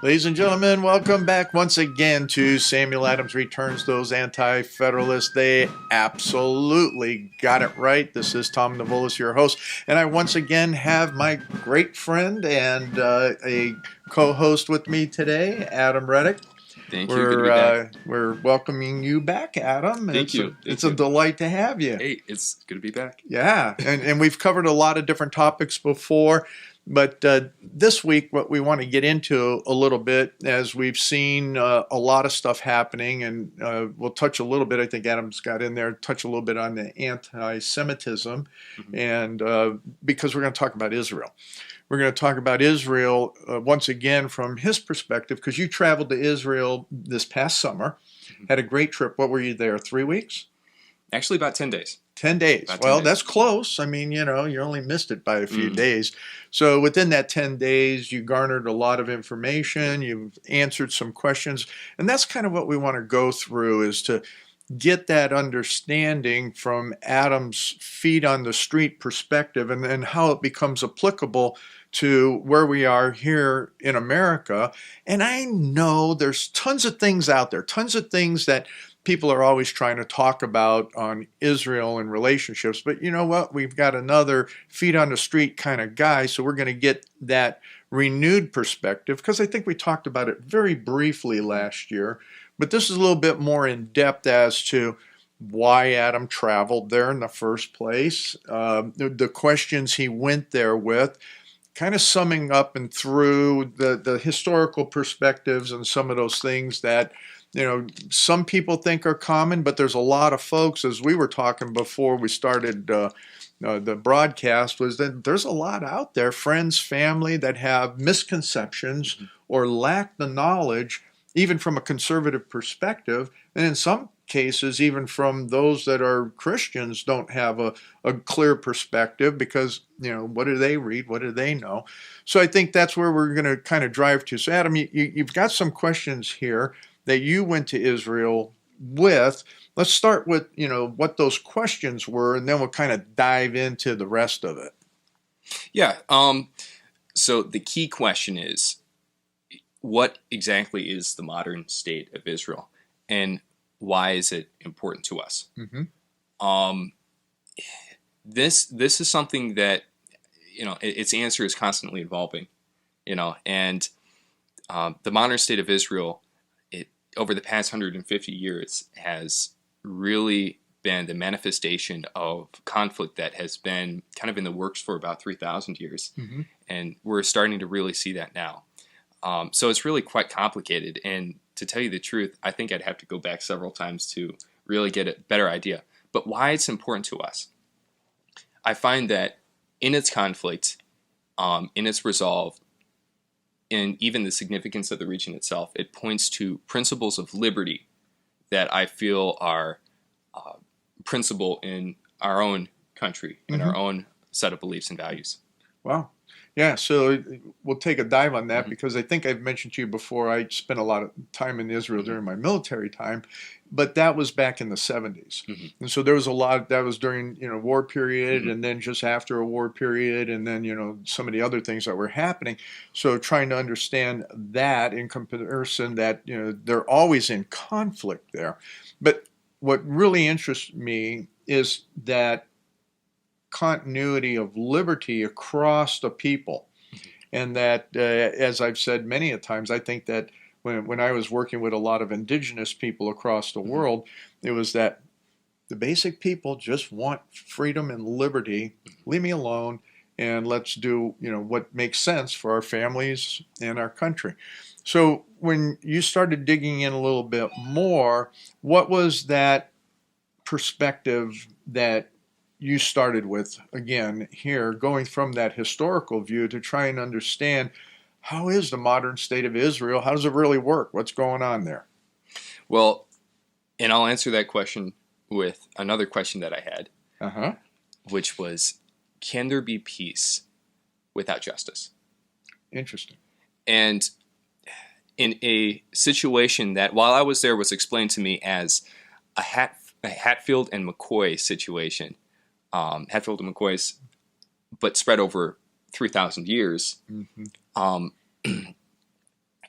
Ladies and gentlemen, welcome back once again to Samuel Adams Returns. Those anti-federalists, they absolutely got it right. This is Tom Navolis, your host, and I once again have my great friend and a co-host with me today, Adam Retych. Thank you. Good to be back. We're welcoming you back, Adam. Thank you. It's a delight to have you. Hey, it's good to be back. Yeah, and we've covered a lot of different topics before. But this week, what we want to get into a little bit, as we've seen a lot of stuff happening, and we'll touch a little bit, I think Adam's got in there, touch a little bit on the anti-Semitism, and because we're going to talk about Israel. We're going to talk about Israel once again from his perspective, because you traveled to Israel this past summer, had a great trip. What were you there, 3 weeks? Actually, about 10 days. 10 days. Well, that's close. I mean, you only missed it by a few days. So within that 10 days, you garnered a lot of information. You've answered some questions. And that's kind of what we want to go through, is to get that understanding from Adam's feet on the street perspective, and then how it becomes applicable to where we are here in America. And I know there's tons of things out there, tons of things that people are always trying to talk about on Israel and relationships. But you know what? We've got another feet on the street kind of guy, so we're going to get that renewed perspective, because I think we talked about it very briefly last year. But this is a little bit more in depth as to why Adam traveled there in the first place, the questions he went there with, kind of summing up and through the historical perspectives and some of those things that some people think are common, but there's a lot of folks, as we were talking before we started the broadcast, was that there's a lot out there, friends, family, that have misconceptions or lack the knowledge, even from a conservative perspective, and in some cases, even from those that are Christians, don't have a clear perspective, because, what do they read? What do they know? So I think that's where we're going to kind of drive to. So Adam, you've got some questions here that you went to Israel with. Let's start with, what those questions were, and then we'll kind of dive into the rest of it. Yeah. So the key question is, what exactly is the modern state of Israel, and why is it important to us? This is something that, its answer is constantly evolving, and the modern state of Israel, over the past 150 years, has really been the manifestation of conflict that has been kind of in the works for about 3,000 years. And we're starting to really see that now. So it's really quite complicated. And to tell you the truth, I think I'd have to go back several times to really get a better idea. But why it's important to us, I find that in its conflict, in its resolve, and even the significance of the region itself, it points to principles of liberty that I feel are principle in our own country, in our own set of beliefs and values. Wow. Yeah, so we'll take a dive on that, because I think I've mentioned to you before, I spent a lot of time in Israel during my military time, but that was back in the 70s. And so there was a lot, that was during, war period, and then just after a war period, and then, some of the other things that were happening. So trying to understand that in comparison, that, they're always in conflict there. But what really interests me is that continuity of liberty across the people. And that, as I've said many a times, I think that when I was working with a lot of indigenous people across the world, it was that the basic people just want freedom and liberty. Leave me alone, and let's do what makes sense for our families and our country. So when you started digging in a little bit more, what was that perspective that you started with, again, here, going from that historical view to try and understand, how is the modern state of Israel? How does it really work? What's going on there? Well, and I'll answer that question with another question that I had, which was, can there be peace without justice? Interesting. And in a situation that, while I was there, was explained to me as a Hatfield and McCoy situation, Hatfield and McCoy's, but spread over 3,000 years.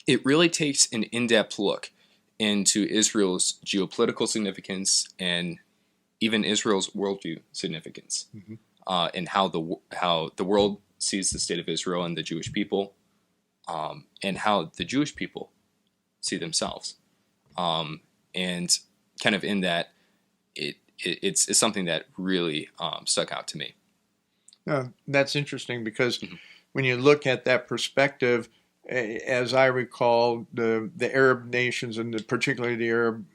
it really takes an in-depth look into Israel's geopolitical significance and even Israel's worldview significance, and how the world sees the state of Israel and the Jewish people, and how the Jewish people see themselves, and kind of in that it's something that really stuck out to me. That's interesting because when you look at that perspective, as I recall, the Arab nations and particularly the Arab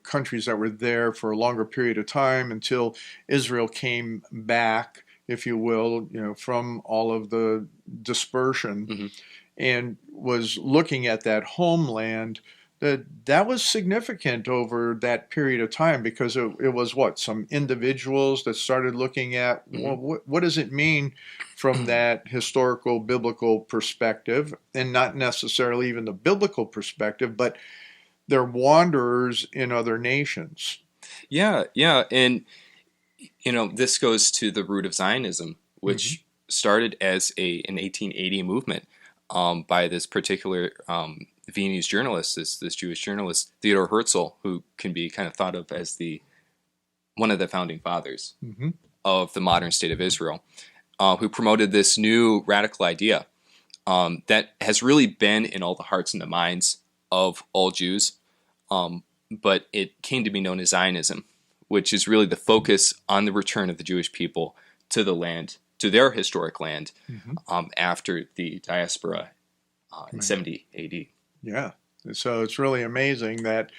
countries that were there for a longer period of time until Israel came back, if you will, from all of the dispersion, and was looking at that homeland. That was significant over that period of time because it was some individuals that started looking at what does it mean from that historical biblical perspective, and not necessarily even the biblical perspective, but they're wanderers in other nations. Yeah, and this goes to the root of Zionism, which started as an 1880 movement by this particular Viennese journalist, this Jewish journalist, Theodor Herzl, who can be kind of thought of as one of the founding fathers of the modern state of Israel, who promoted this new radical idea that has really been in all the hearts and the minds of all Jews, but it came to be known as Zionism, which is really the focus on the return of the Jewish people to the land, to their historic land, after the diaspora in 70 AD. Yeah. So it's really amazing that,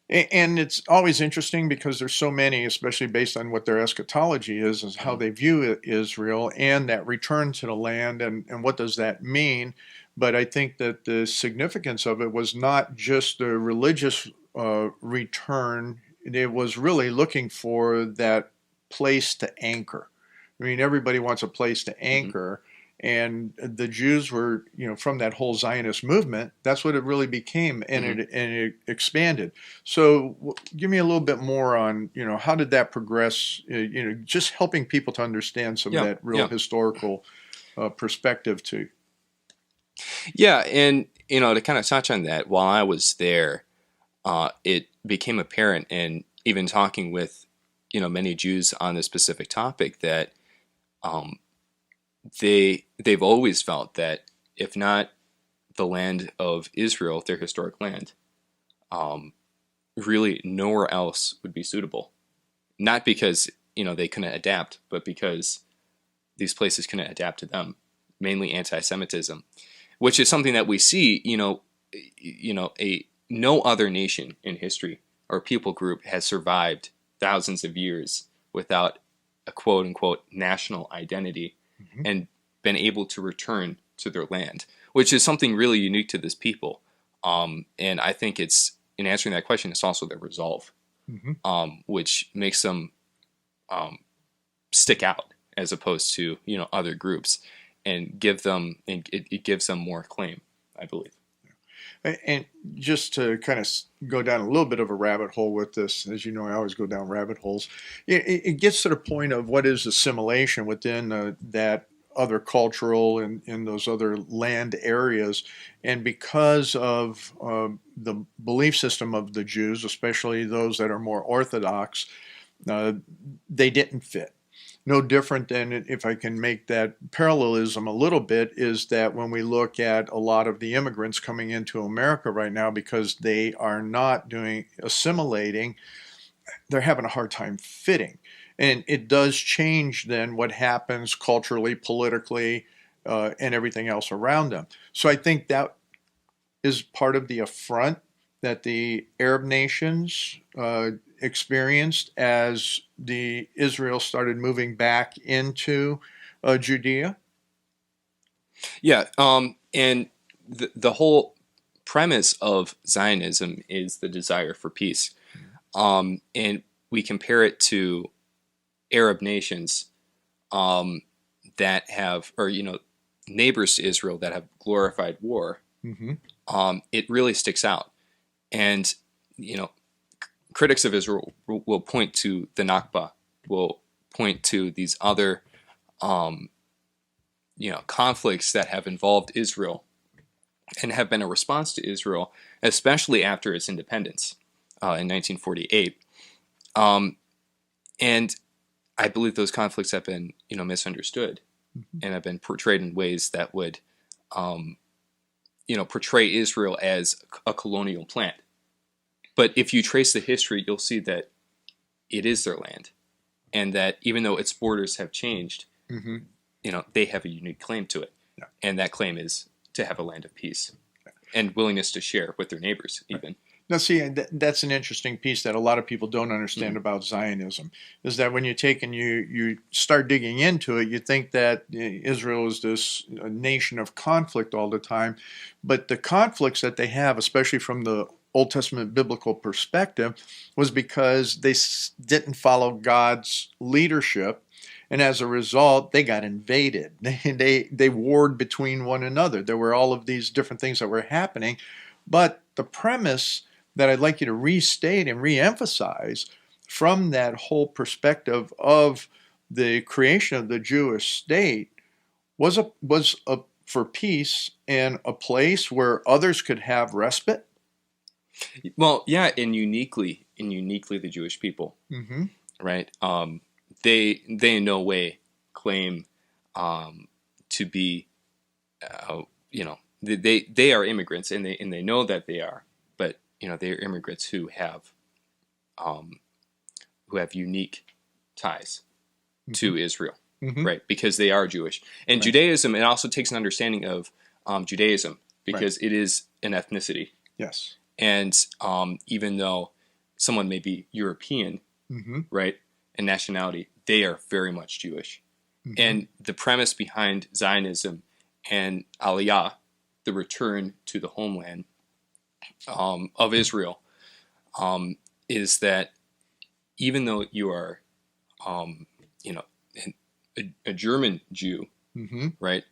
and it's always interesting because there's so many, especially based on what their eschatology is how they view Israel and that return to the land and what does that mean. But I think that the significance of it was not just the religious return. It was really looking for that place to anchor. I mean, everybody wants a place to anchor. And the Jews were, from that whole Zionist movement, that's what it really became, and it expanded. So give me a little bit more on, how did that progress, just helping people to understand some of that real historical perspective too. Yeah, and, to kind of touch on that, while I was there, it became apparent, and even talking with, many Jews on this specific topic, that they've always felt that if not the land of Israel, their historic land, really nowhere else would be suitable. Not because they couldn't adapt, but because these places couldn't adapt to them. Mainly anti-Semitism, which is something that we see. No other nation in history or people group has survived thousands of years without a quote unquote national identity. And been able to return to their land, which is something really unique to this people. And I think it's, in answering that question, it's also their resolve, which makes them stick out as opposed to, other groups, and it gives them more claim, I believe. And just to kind of go down a little bit of a rabbit hole with this, as you know, I always go down rabbit holes. It gets to the point of what is assimilation within that other cultural and in those other land areas. And because of the belief system of the Jews, especially those that are more Orthodox, they didn't fit. No different than, if I can make that parallelism a little bit, is that when we look at a lot of the immigrants coming into America right now, because they are not assimilating, they're having a hard time fitting. And it does change then what happens culturally, politically, and everything else around them. So I think that is part of the affront that the Arab nations experienced as the Israel started moving back into Judea. Yeah, and the whole premise of Zionism is the desire for peace, and we compare it to Arab nations that have, or neighbors to Israel that have glorified war. It really sticks out, and critics of Israel will point to the Nakba, will point to these other conflicts that have involved Israel and have been a response to Israel, especially after its independence in 1948. And I believe those conflicts have been, misunderstood, and have been portrayed in ways that would, portray Israel as a colonial plant. But if you trace the history, you'll see that it is their land, and that even though its borders have changed, they have a unique claim to it, and that claim is to have a land of peace and willingness to share with their neighbors, even. Now, see, that's an interesting piece that a lot of people don't understand about Zionism, is that when you take and you start digging into it, you think that Israel is this nation of conflict all the time. But the conflicts that they have, especially from the Old Testament biblical perspective, was because they didn't follow God's leadership. And as a result, they got invaded. They warred between one another. There were all of these different things that were happening. But the premise that I'd like you to restate and reemphasize from that whole perspective of the creation of the Jewish state was for peace and a place where others could have respite. Well, yeah, and uniquely the Jewish people, right? They in no way claim to be, they are immigrants, and they know that they are, but they are immigrants who have unique ties to Israel, right? Because they are Jewish, and right. Judaism. It also takes an understanding of Judaism, because it is an ethnicity. Yes, and even though someone may be European, right, and nationality, they are very much Jewish. And the premise behind Zionism and Aliyah, the return to the homeland of Israel, is that even though you are, a German Jew, right,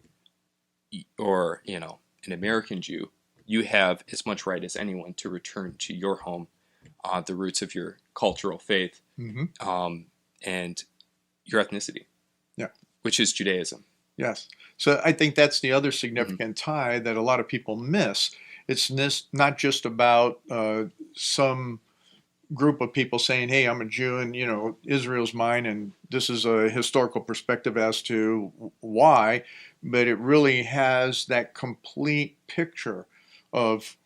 or an American Jew, you have as much right as anyone to return to your home, the roots of your cultural faith, and your ethnicity, which is Judaism. Yes. So I think that's the other significant tie that a lot of people miss. It's not just about some group of people saying, hey, I'm a Jew and, Israel's mine, and this is a historical perspective as to why, but it really has that complete picture of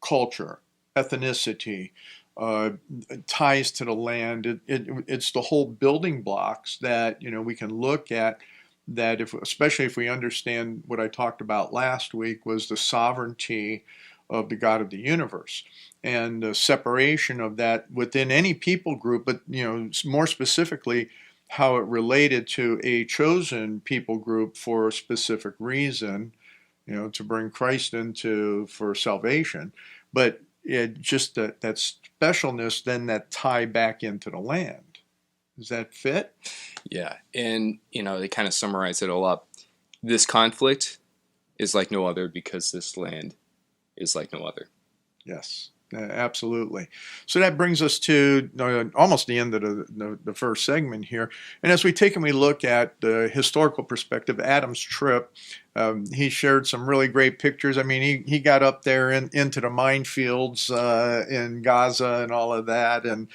culture, ethnicity, ties to the land. It's the whole building blocks that we can look at, that especially if we understand what I talked about last week, was the sovereignty of the God of the universe and the separation of that within any people group, but more specifically how it related to a chosen people group for a specific reason, to bring Christ into for salvation. But just that specialness, then that tie back into the land. Does that fit? Yeah, and they kind of summarize it all up. This conflict is like no other because this land is like no other. Yes, absolutely. So that brings us to almost the end of the first segment here. And as we take and we look at the historical perspective, Adam's trip, he shared some really great pictures. I mean, he got up there into the minefields in Gaza and all of that, and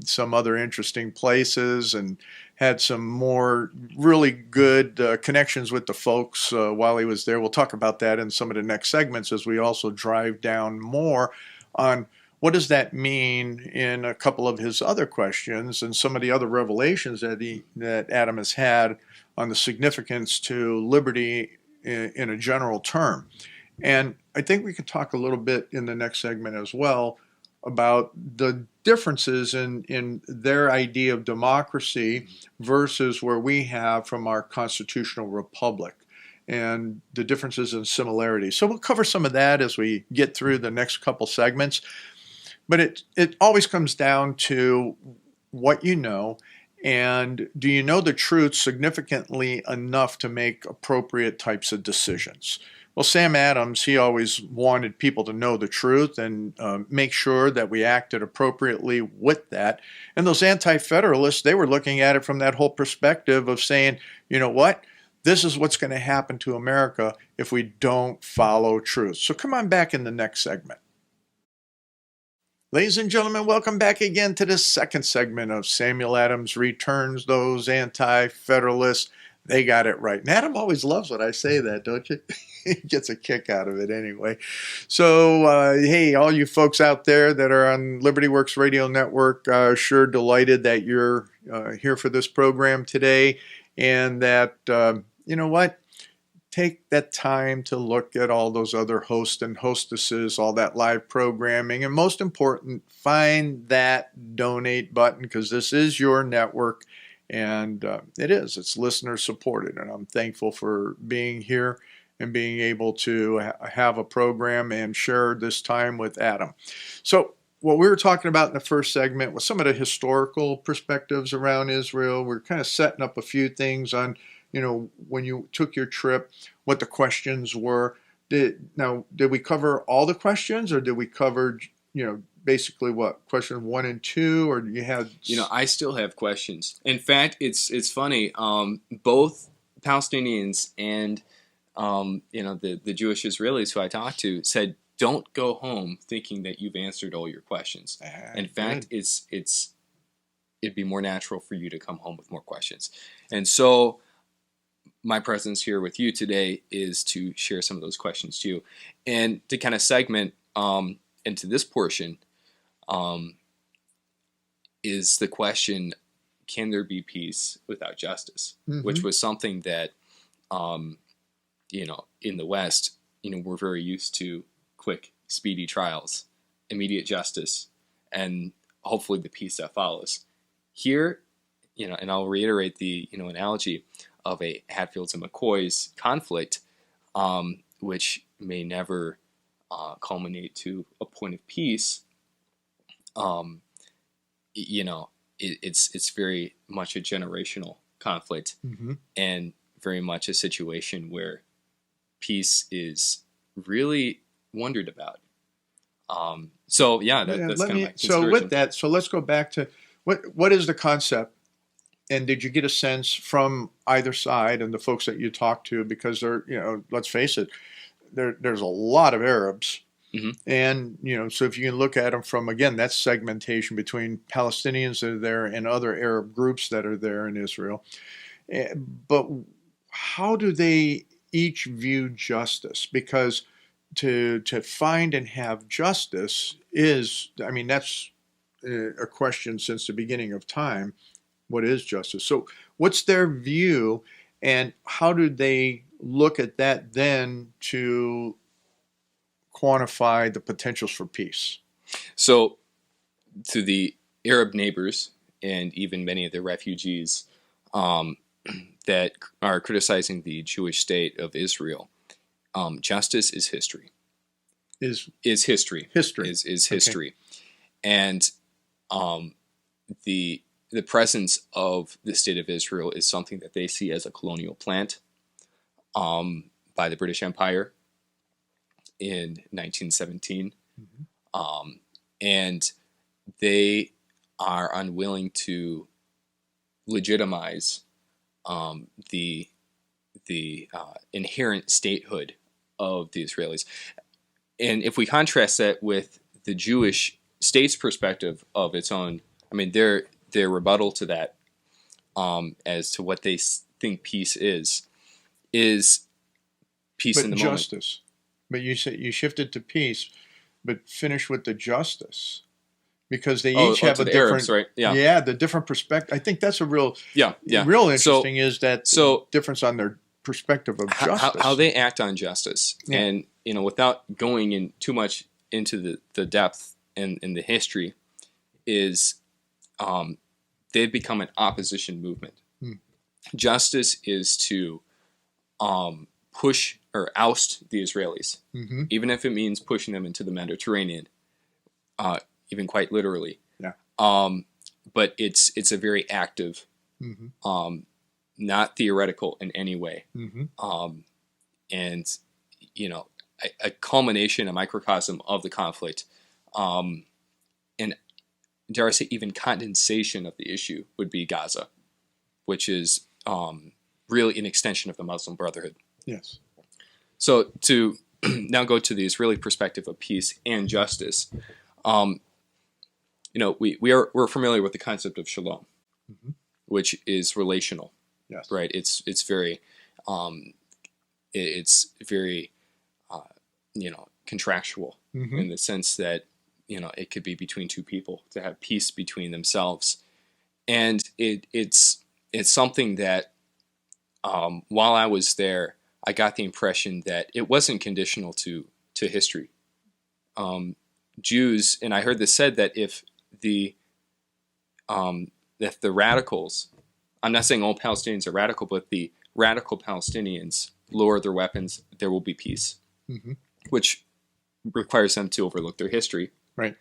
some other interesting places, and had some more really good connections with the folks while he was there. We'll talk about that in some of the next segments as we also drive down more on what does that mean in a couple of his other questions and some of the other revelations that Adam has had on the significance to liberty in a general term. And I think we could talk a little bit in the next segment as well about the differences in their idea of democracy versus where we have from our constitutional republic, and the differences and similarities. So we'll cover some of that as we get through the next couple segments. But it always comes down to what you know, and do you know the truth significantly enough to make appropriate types of decisions? Well, Sam Adams, he always wanted people to know the truth and make sure that we acted appropriately with that. And those anti-federalists, they were looking at it from that whole perspective of saying, you know what? this is what's going to happen to America if we don't follow truth. So come on back in the next segment. Ladies and gentlemen, welcome back again to the second segment of Samuel Adams Returns Those Anti-Federalists. They got it right. And Adam always loves when I say that, don't you? He gets a kick out of it anyway. So, hey, all you folks out there that are on Liberty Works Radio Network, sure delighted that you're here for this program today. And that, you know what? Take that time to look at all those other hosts and hostesses, all that live programming. And most important, find that donate button, because this is your network. And it's listener supported. And I'm thankful for being here and being able to have a program and share this time with Adam. So what we were talking about in the first segment was some of the historical perspectives around Israel. We're kind of setting up a few things on, when you took your trip, what the questions were. Did we cover all the questions, or did we cover, basically what, question 1 and 2, or you had? I still have questions. In fact, it's funny. Both Palestinians and the Jewish Israelis who I talked to said, don't go home thinking that you've answered all your questions. In fact, it'd be more natural for you to come home with more questions. And so my presence here with you today is to share some of those questions to you, and to kind of segment into this portion is the question, can there be peace without justice? Mm-hmm. Which was something that in the West, we're very used to quick, speedy trials, immediate justice, and hopefully the peace that follows. Here, and I'll reiterate the analogy of a Hatfields and McCoy's conflict, which may never culminate to a point of peace. It's very much a generational conflict, mm-hmm. and very much a situation where peace is really wondered about. That's kind of my consideration. So with that, let's go back to what is the concept, and did you get a sense from either side and the folks that you talked to, because they're, let's face it, there's a lot of Arabs. Mm-hmm. And, so if you can look at them from, again, that segmentation between Palestinians that are there and other Arab groups that are there in Israel. But how do they each view justice? Because to find and have justice is, that's a question since the beginning of time. What is justice? So what's their view, and how do they look at that then to quantify the potentials for peace? So to the Arab neighbors and even many of the refugees that are criticizing the Jewish state of Israel, justice is history. Is history. History. Is history. Okay. And the presence of the state of Israel is something that they see as a colonial plant by the British Empire in 1917. Mm-hmm. And they are unwilling to legitimize the inherent statehood of the Israelis. And if we contrast that with the Jewish state's perspective of its own, their rebuttal to that, as to what they think peace is peace in the justice. moment. But you said you shifted to peace, but finish with the justice, because they each have a different, Arabs, right? Yeah, the different perspective. I think that's a real interesting is that difference on their perspective of justice, how they act on justice, and without going in too much into the depth and the history, is they've become an opposition movement. Justice is to push or oust the Israelis, mm-hmm. even if it means pushing them into the Mediterranean, even quite literally. Yeah. But it's a very active, mm-hmm. Not theoretical in any way. Mm-hmm. And a culmination, a microcosm of the conflict, and dare I say, even condensation of the issue would be Gaza, which is really an extension of the Muslim Brotherhood. Yes. So to now go to the Israeli perspective of peace and justice, we're familiar with the concept of shalom, Mm-hmm. which is relational, Yes. right? It's very contractual Mm-hmm. in the sense that it could be between two people to have peace between themselves, and it's something that while I was there, I got the impression that it wasn't conditional to history. Jews, and I heard this said, that if the radicals, I'm not saying all Palestinians are radical, but the radical Palestinians lower their weapons, there will be peace, Mm-hmm. which requires them to overlook their history. Right.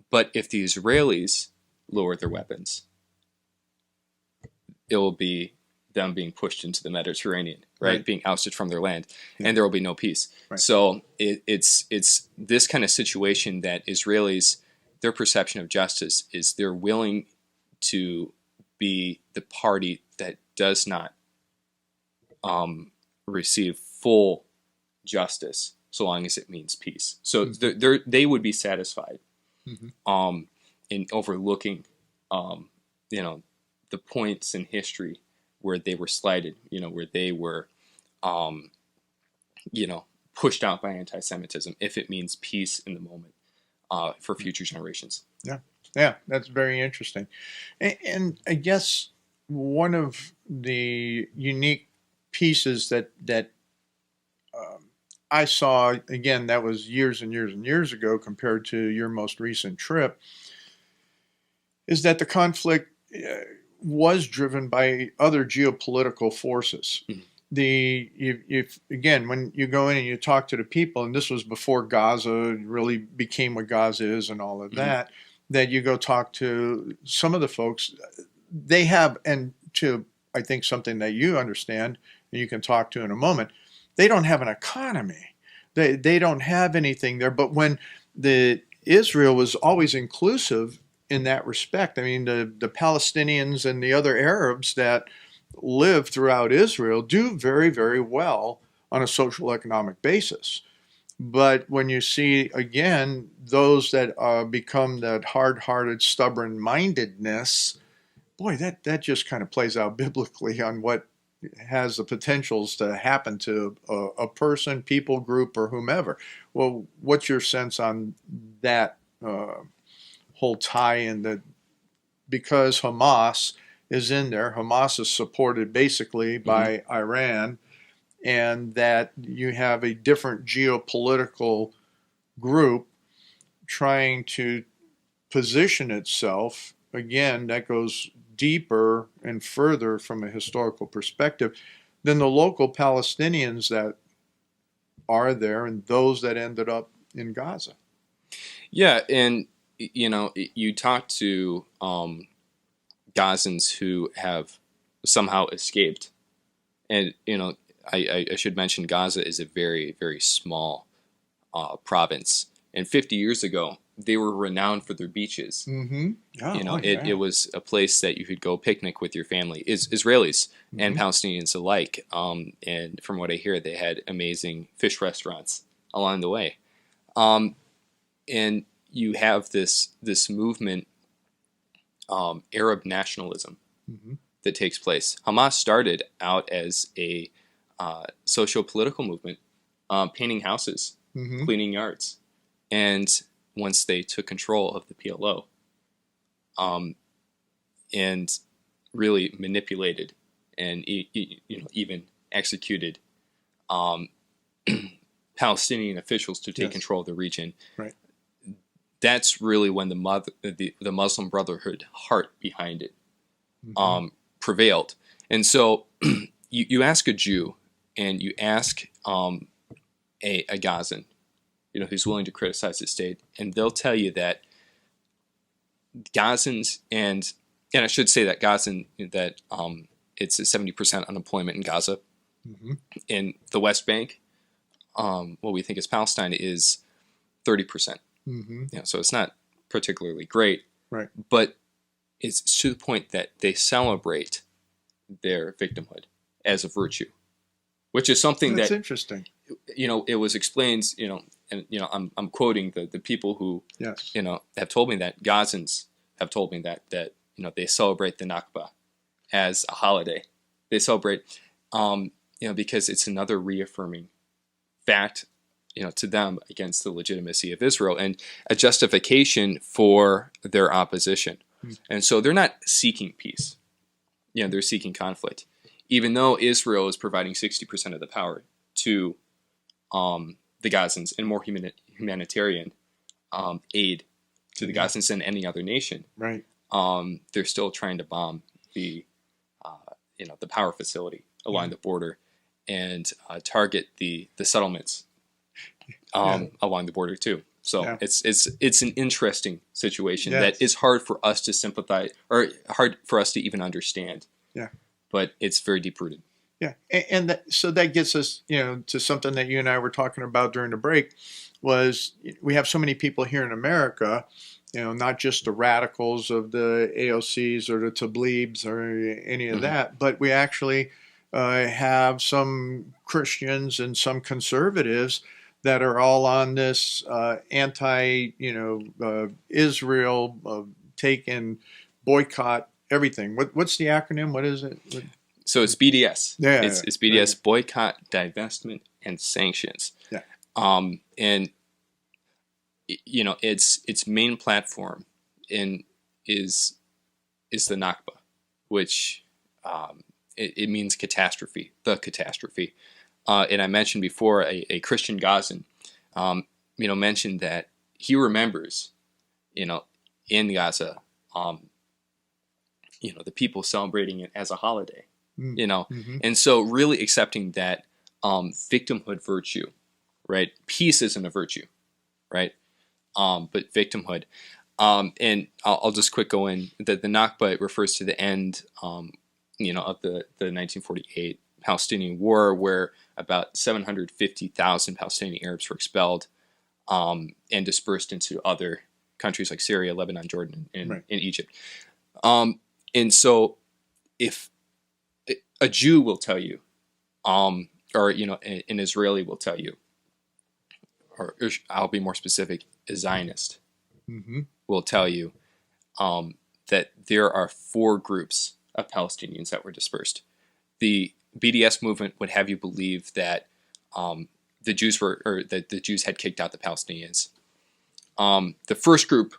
But if the Israelis lower their weapons, it will be them being pushed into the Mediterranean, right? Being ousted from their land, and there will be no peace. Right. So it's this kind of situation that Israelis, their perception of justice is they're willing to be the party that does not receive full justice, so long as it means peace. So they would be satisfied Mm-hmm. in overlooking the points in history where they were slighted, where they were pushed out by anti-Semitism, if it means peace in the moment for future generations. Yeah, that's very interesting. And I guess one of the unique pieces that I saw, again, that was years and years and years ago compared to your most recent trip, is that the conflict was driven by other geopolitical forces. Mhm. If again, when you go in and you talk to the people, and this was before Gaza really became what Gaza is and all of that, that you go talk to some of the folks, they have, and to I think something that you understand and you can talk to in a moment, they don't have an economy. They don't have anything there. But when the Israel was always inclusive in that respect. I mean, the Palestinians and the other Arabs that live throughout Israel do very, very well on a social economic basis. But when you see, again, those that become that hard-hearted, stubborn-mindedness, boy, that just kind of plays out biblically on what has the potentials to happen to a person, people group, or whomever. Well, what's your sense on that whole tie-in, that because Hamas is in there, Hamas is supported basically by Iran, and that you have a different geopolitical group trying to position itself, again, that goes deeper and further from a historical perspective than the local Palestinians that are there and those that ended up in Gaza. Yeah, and you talk to Gazans who have somehow escaped, and I should mention Gaza is a very, very small province, and 50 years ago they were renowned for their beaches. Mm-hmm. It was a place that you could go picnic with your family, Israelis and Palestinians alike. And from what I hear, they had amazing fish restaurants along the way. And you have this movement, Arab nationalism, that takes place. Hamas started out as a socio-political movement, painting houses, cleaning yards, and once they took control of the PLO, and really manipulated and even executed Palestinian officials to take control of the region. Right. That's really when the Muslim Brotherhood heart behind it prevailed. And so you ask a Jew and you ask a Gazan, who's willing to criticize the state, and they'll tell you that Gazans and I should say that Gazan, that it's a 70% unemployment in Gaza. In the West Bank, what we think is Palestine, is 30%. So it's not particularly great, right? But it's to the point that they celebrate their victimhood. as a virtue, which is something That's that, interesting. it was explained, and, I'm quoting the people who, Yes. have told me that, Gazans have told me that, they celebrate the Nakba as a holiday. They celebrate, because it's another reaffirming fact, to them against the legitimacy of Israel and a justification for their opposition. And so they're not seeking peace. They're seeking conflict. Even though Israel is providing 60% of the power to the Gazans and more humanitarian aid to the Gazans than any other nation, Right. They're still trying to bomb the power facility along the border and target the settlements along the border too. So it's an interesting situation that is hard for us to sympathize or hard for us to even understand. Yeah. But it's very deep rooted. Yeah, and so that gets us, to something that you and I were talking about during the break. Was we have so many people here in America, not just the radicals of the AOCs or the Tableebs or any of that, but we actually have some Christians and some conservatives that are all on this Israel take and boycott everything. What's the acronym? What is it? So it's BDS. Yeah, it's BDS, right. Boycott, divestment, and sanctions. Yeah. And its main platform is the Nakba, which it means catastrophe, the catastrophe. And I mentioned before a Christian Gazan, mentioned that he remembers, in Gaza, the people celebrating it as a holiday. And so really accepting that victimhood virtue, right? Peace isn't a virtue, right? But victimhood. And I'll just quick go in that the Nakba refers to the end, of the 1948 Palestinian War, where about 750,000 Palestinian Arabs were expelled and dispersed into other countries like Syria, Lebanon, Jordan, and Egypt. And so if a Jew will tell you, or an Israeli will tell you, or I'll be more specific, a Zionist will tell you that there are 4 groups of Palestinians that were dispersed. The BDS movement would have you believe that the Jews had kicked out the Palestinians. The first group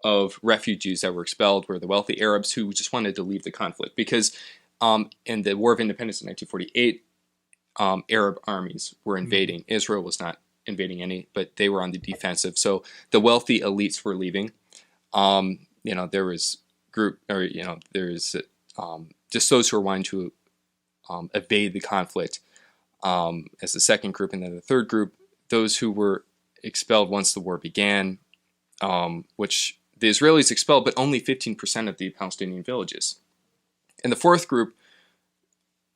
of refugees that were expelled were the wealthy Arabs who just wanted to leave the conflict because in the War of Independence in 1948, Arab armies were invading. Israel was not invading any, but they were on the defensive. So the wealthy elites were leaving. There was just those who were wanting to evade the conflict as the second group, and then the third group, those who were expelled once the war began, which the Israelis expelled, but only 15% of the Palestinian villages. And the fourth group,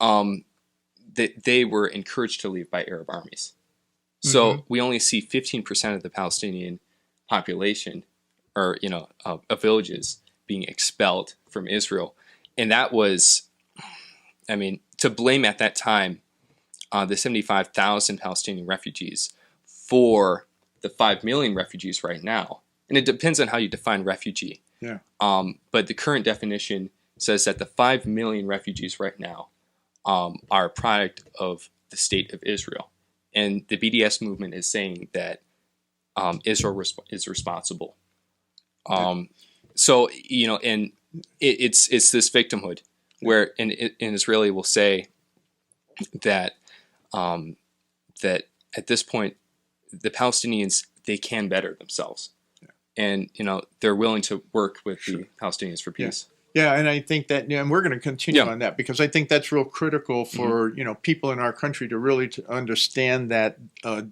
they were encouraged to leave by Arab armies. So we only see 15% of the Palestinian population, or of villages, being expelled from Israel, and that was, to blame at that time the 75,000 Palestinian refugees for the 5 million refugees right now, and it depends on how you define refugee. Yeah. But the current definition says that the 5 million refugees right now are a product of the state of Israel. And the BDS movement is saying that Israel is responsible. So, and it's this victimhood where an Israeli will say that that at this point, the Palestinians, they can better themselves. Yeah. And, they're willing to work with the Palestinians for peace. Yeah, and I think that, and we're going to continue on that because I think that's real critical for people in our country to really understand that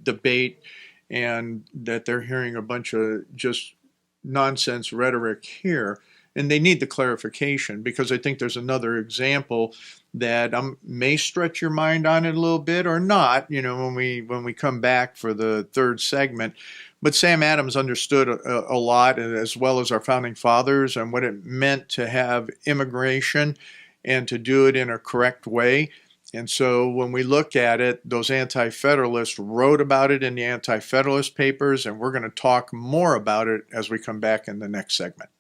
debate, and that they're hearing a bunch of just nonsense rhetoric here, and they need the clarification, because I think there's another example that may stretch your mind on it a little bit or not, when we come back for the third segment. But Sam Adams understood a lot, as well as our founding fathers, and what it meant to have immigration and to do it in a correct way. And so when we look at it, those anti-federalists wrote about it in the anti-federalist papers, and we're going to talk more about it as we come back in the next segment.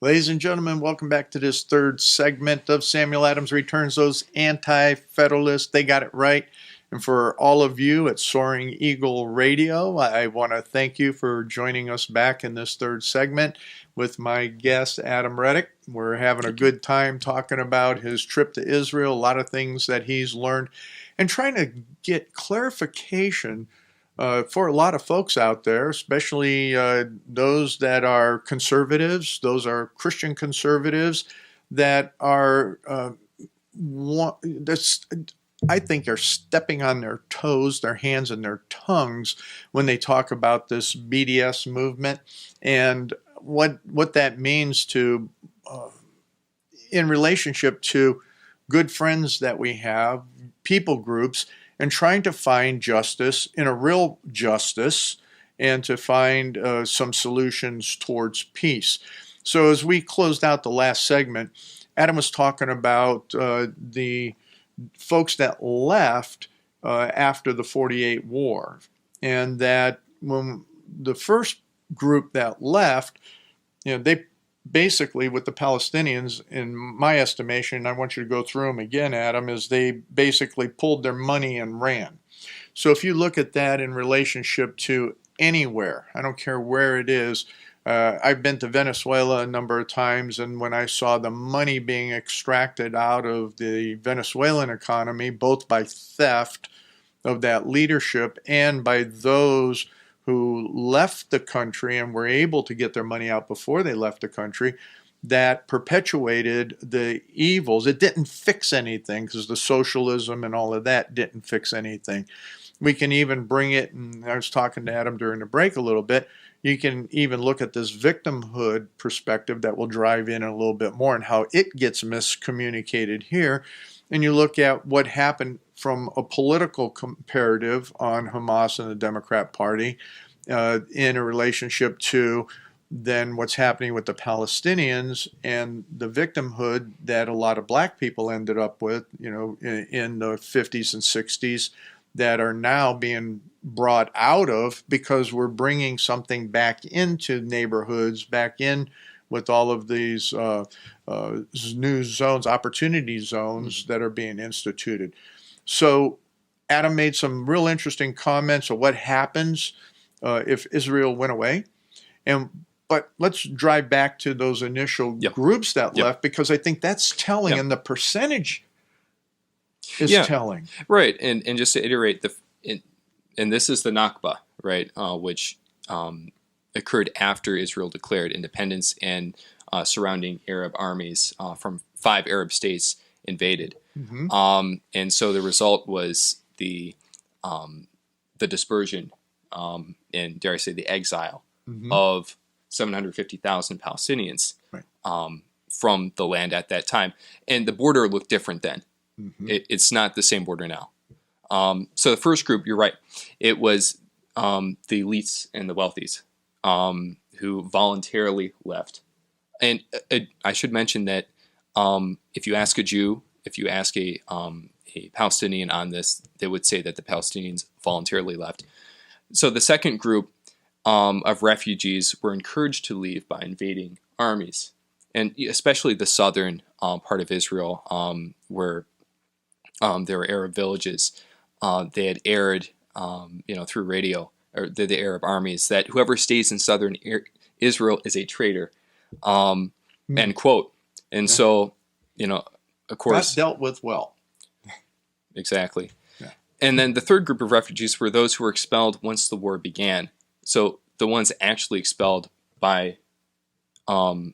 Ladies and gentlemen, welcome back to this third segment of Samuel Adams Returns. Those anti-federalists, they got it right. And for all of you at Soaring Eagle Radio, I want to thank you for joining us back in this third segment with my guest, Adam Retych. We're having a good time talking about his trip to Israel, a lot of things that he's learned, and trying to get clarification for a lot of folks out there, especially those that are conservatives, those are Christian conservatives that are I think are stepping on their toes, their hands and their tongues when they talk about this BDS movement and what that means to in relationship to good friends that we have, people groups, and trying to find justice in a real justice and to find some solutions towards peace. So as we closed out the last segment, Adam was talking about the folks that left after the 48 war, and that when the first group that left, they basically, with the Palestinians, in my estimation, I want you to go through them again, Adam, is they basically pulled their money and ran. So if you look at that in relationship to anywhere, I don't care where it is, I've been to Venezuela a number of times, and when I saw the money being extracted out of the Venezuelan economy, both by theft of that leadership and by those who left the country and were able to get their money out before they left the country, that perpetuated the evils. It didn't fix anything because the socialism and all of that didn't fix anything. We can even bring it, and I was talking to Adam during the break a little bit, you can even look at this victimhood perspective that will drive in a little bit more and how it gets miscommunicated here. And you look at what happened from a political comparative on Hamas and the Democrat Party in a relationship to then what's happening with the Palestinians and the victimhood that a lot of black people ended up with, in the 50s and 60s that are now being brought out of because we're bringing something back into neighborhoods, back in with all of these new zones, opportunity zones that are being instituted. So Adam made some real interesting comments of what happens if Israel went away. But let's drive back to those initial groups that left, because I think that's telling, and the percentage is telling. Right, and just to iterate, and this is the Nakba, right, which occurred after Israel declared independence and surrounding Arab armies from 5 Arab states invaded. Mm-hmm. And so the result was the dispersion and, dare I say, the exile of 750,000 Palestinians from the land at that time. And the border looked different then. Mm-hmm. It's not the same border now. So the first group, you're right, it was the elites and the wealthies who voluntarily left. And I should mention that if you ask a Jew, if you ask a Palestinian on this, they would say that the Palestinians voluntarily left. So the second group of refugees were encouraged to leave by invading armies, and especially the southern part of Israel, where there were Arab villages. They had aired, through radio, or the Arab armies, that whoever stays in southern Israel is a traitor, end quote. And so, of course, not dealt with well. Exactly. Yeah. And then the third group of refugees were those who were expelled once the war began. So the ones actually expelled by the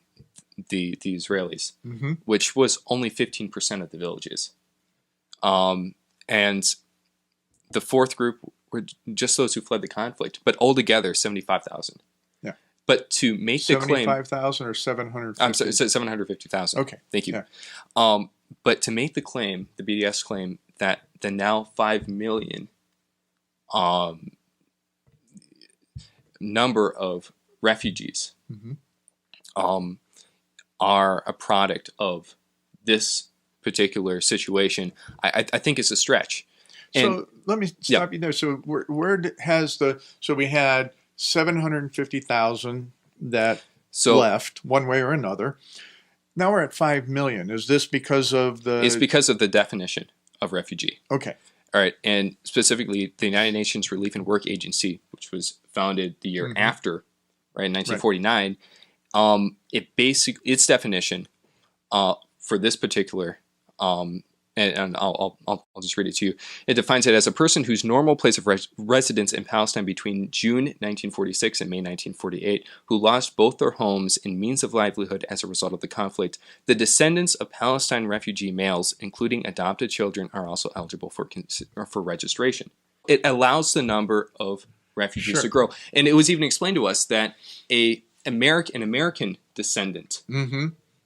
Israelis, which was only 15% of the villages. And the fourth group were just those who fled the conflict, but altogether 75,000. Yeah. But to make the claim, 75,000 or 750? I'm sorry, 750,000. Okay. Thank you. Yeah. But to make the claim, the BDS claim, that the now 5 million number of refugees are a product of this particular situation, I think it's a stretch. And, so let me stop you there. So so we had 750,000 that left one way or another. Now we're at 5 million. Is this because of the... It's because of the definition of refugee. Okay. All right. And specifically, the United Nations Relief and Work Agency, which was founded the year after, right, in 1949, its definition for this particular, and I'll just read it to you. It defines it as a person whose normal place of residence in Palestine between June 1946 and May 1948, who lost both their homes and means of livelihood as a result of the conflict. The descendants of Palestine refugee males, including adopted children, are also eligible for registration. It allows the number of refugees to grow. And it was even explained to us that an American descendant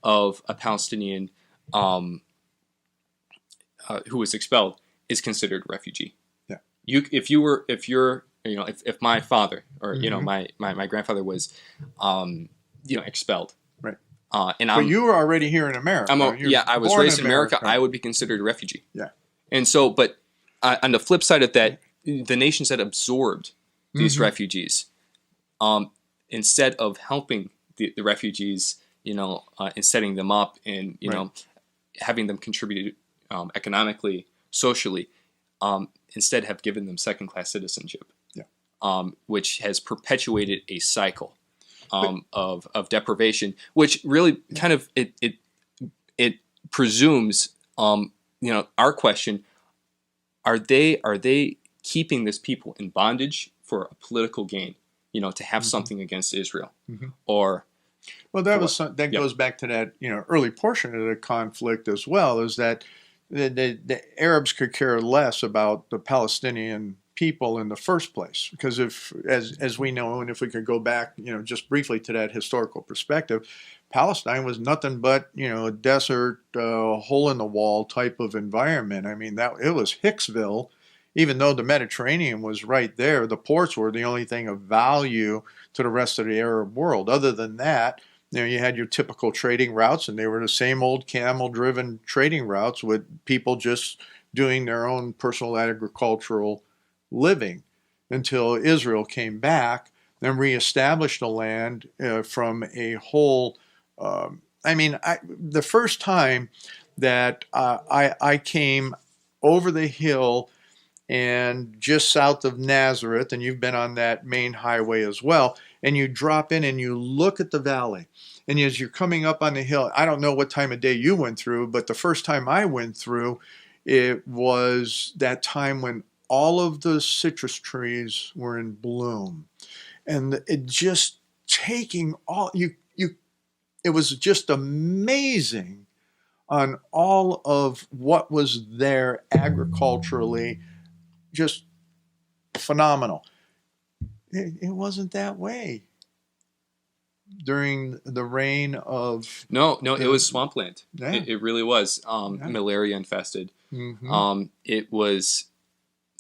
of a Palestinian who was expelled is considered a refugee. Yeah. If my father or my grandfather was expelled. Right. But you were already here in America. I was raised in America. I would be considered a refugee. Yeah. And so, but on the flip side of that, the nations that absorbed these refugees, instead of helping the refugees, and setting them up and having them contribute economically, socially, instead have given them second-class citizenship, which has perpetuated a cycle of deprivation, which really kind of it presumes our question: are they keeping this people in bondage for a political gain? To have something against Israel, or that goes back to that early portion of the conflict as well. Is that the Arabs could care less about the Palestinian people in the first place, because as we know, and if we could go back just briefly to that historical perspective, Palestine was nothing but a desert, hole in the wall type of environment. I mean, that it was Hicksville. Even though the Mediterranean was right there, the ports were the only thing of value to the rest of the Arab world. Other than that, you had your typical trading routes, and they were the same old camel-driven trading routes with people just doing their own personal agricultural living until Israel came back, then reestablished the land from a whole... the first time that I came over the hill and just south of Nazareth, and you've been on that main highway as well, and you drop in and you look at the valley, and as you're coming up on the hill, I don't know what time of day you went through, but the first time I went through, it was that time when all of the citrus trees were in bloom, and it just taking all it was just amazing on all of what was there agriculturally. Just phenomenal. It wasn't that way during the reign of... No, it was swampland. Yeah. It really was malaria infested. It was,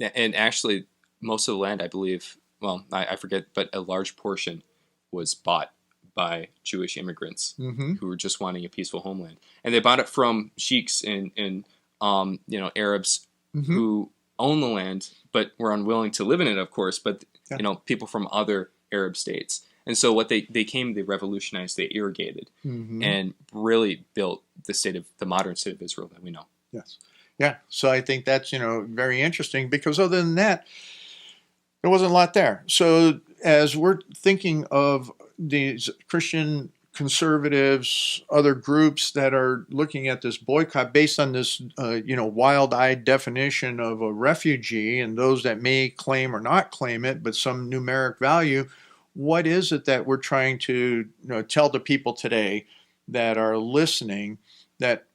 and actually most of the land, I believe, well, I forget, but a large portion was bought by Jewish immigrants who were just wanting a peaceful homeland, and they bought it from sheiks and Arabs who own the land, but were unwilling to live in it, of course, but people from other Arab states. And so what they revolutionized, they irrigated and really built the modern state of Israel that we know. Yes. Yeah. So I think that's, very interesting, because other than that, there wasn't a lot there. So as we're thinking of these Christian conservatives, other groups that are looking at this boycott based on this, wild-eyed definition of a refugee, and those that may claim or not claim it, but some numeric value, what is it that we're trying to tell the people today that are listening, that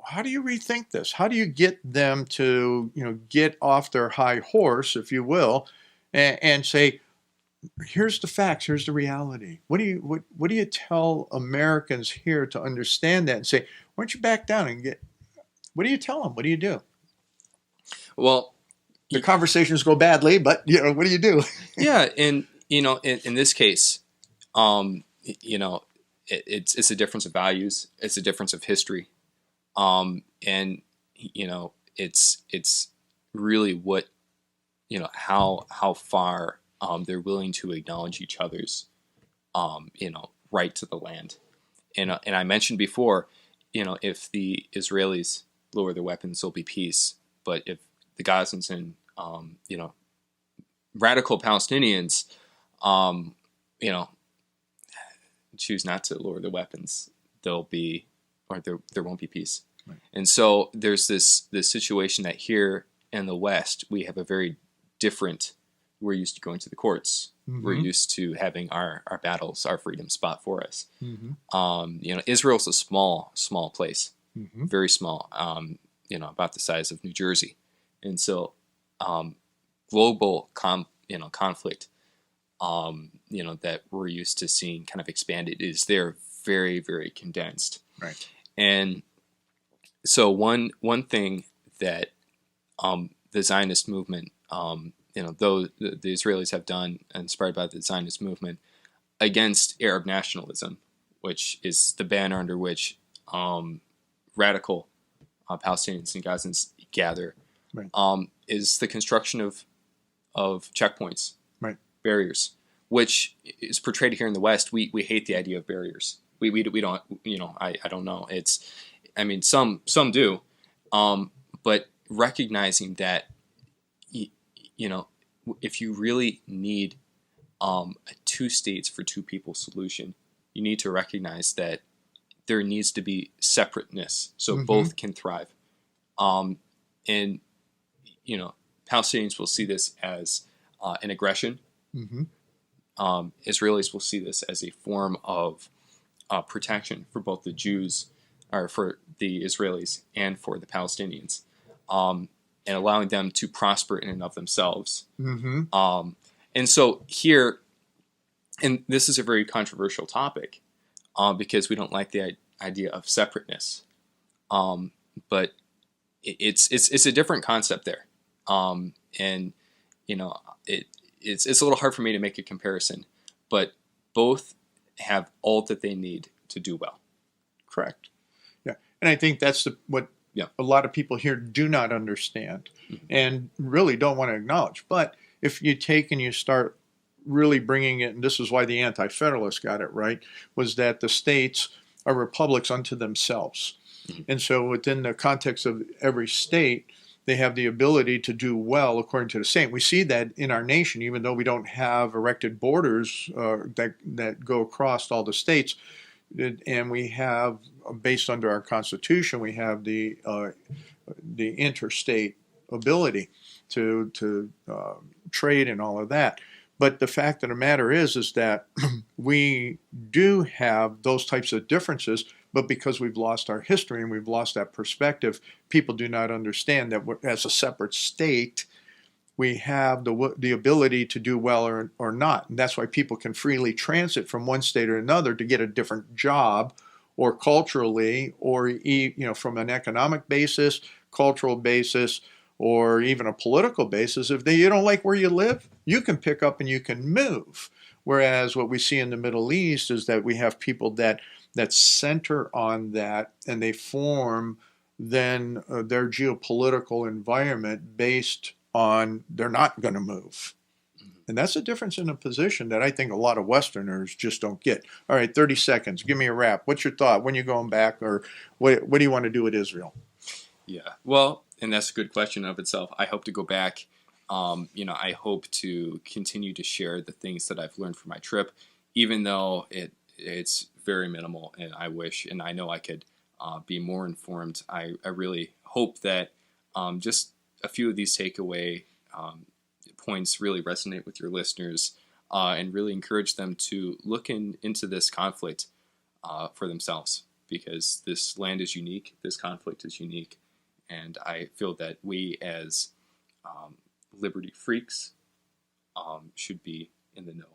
how do you rethink this? How do you get them to, get off their high horse, if you will, and say, here's the facts, here's the reality. What do you tell Americans here to understand that and say, why don't you back down and what do you tell them? What do you do? Well, the conversations go badly, but what do you do? Yeah. And, in this case, it's a difference of values. It's a difference of history. And it's really what how far they're willing to acknowledge each other's right to the land. And I mentioned before, if the Israelis lower their weapons, there'll be peace. But if the Gazans and radical Palestinians, choose not to lower their weapons, there won't be peace. Right. And so there's this situation that here in the West we have a very different. We're used to going to the courts. Mm-hmm. We're used to having our battles, our freedom spot for us. Mm-hmm. Israel's a small place, mm-hmm. very small. About the size of New Jersey, and so global conflict. That we're used to seeing kind of expanded is there very, very condensed. Right. And so one thing that the Zionist movement, though the Israelis have done, inspired by the Zionist movement, against Arab nationalism, which is the banner under which radical Palestinians and Gazans gather, right. Is the construction of checkpoints, right. barriers, which is portrayed here in the West. We hate the idea of barriers. We don't, I don't know. Some do, but recognizing that, if you really need a two states for two people solution, you need to recognize that there needs to be separateness so mm-hmm. both can thrive. And Palestinians will see this as an aggression. Mm-hmm. Israelis will see this as a form of protection for both the Jews, or for the Israelis and for the Palestinians, and allowing them to prosper in and of themselves. Mm-hmm. And so here, and this is a very controversial topic, because we don't like the idea of separateness, but it's a different concept there, and it's a little hard for me to make a comparison, but both have all that they need to do well. Correct. Yeah, and I think that's what a lot of people here do not understand, mm-hmm. and really don't want to acknowledge. But if you take and you start really bringing it, and this is why the Anti-Federalists got it right, was that the states are republics unto themselves. Mm-hmm. And so within the context of every state, they have the ability to do well according to the same. We see that in our nation, even though we don't have erected borders that go across all the states, and we have, based under our Constitution, we have the interstate ability to trade and all of that. But the fact of the matter is that we do have those types of differences, but because we've lost our history and we've lost that perspective, people do not understand that as a separate state, we have the ability to do well or not. And that's why people can freely transit from one state or another to get a different job, or culturally, or from an economic basis, cultural basis, or even a political basis. If you don't like where you live, you can pick up and you can move. Whereas what we see in the Middle East is that we have people that center on that, and they form then their geopolitical environment based on they're not going to move. And that's a difference in a position that I think a lot of Westerners just don't get. All right, 30 seconds. Give me a wrap. What's your thought? When you're going back, or what do you want to do with Israel? Yeah, well, and that's a good question of itself. I hope to go back. I hope to continue to share the things that I've learned from my trip, even though it's very minimal, and I wish, and I know I could be more informed. I really hope that just a few of these takeaway points really resonate with your listeners, and really encourage them to look into this conflict for themselves, because this land is unique, this conflict is unique, and I feel that we as liberty freaks should be in the know.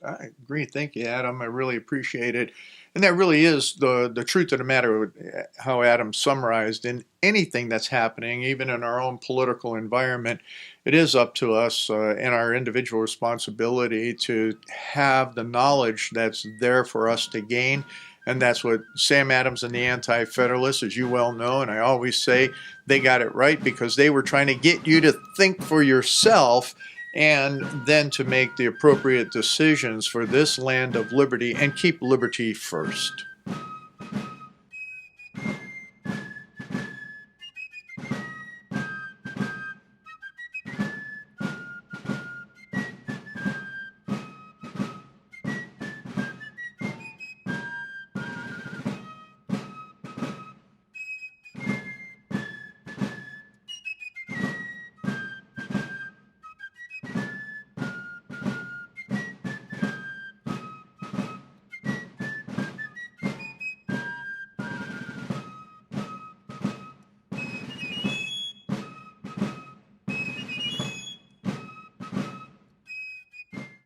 I agree. Thank you, Adam. I really appreciate it. And that really is the truth of the matter, how Adam summarized. In anything that's happening, even in our own political environment, it is up to us and our individual responsibility to have the knowledge that's there for us to gain, And that's what Sam Adams and the Anti-Federalists, as you well know, and I always say, they got it right because they were trying to get you to think for yourself and then to make the appropriate decisions for this land of liberty and keep liberty first.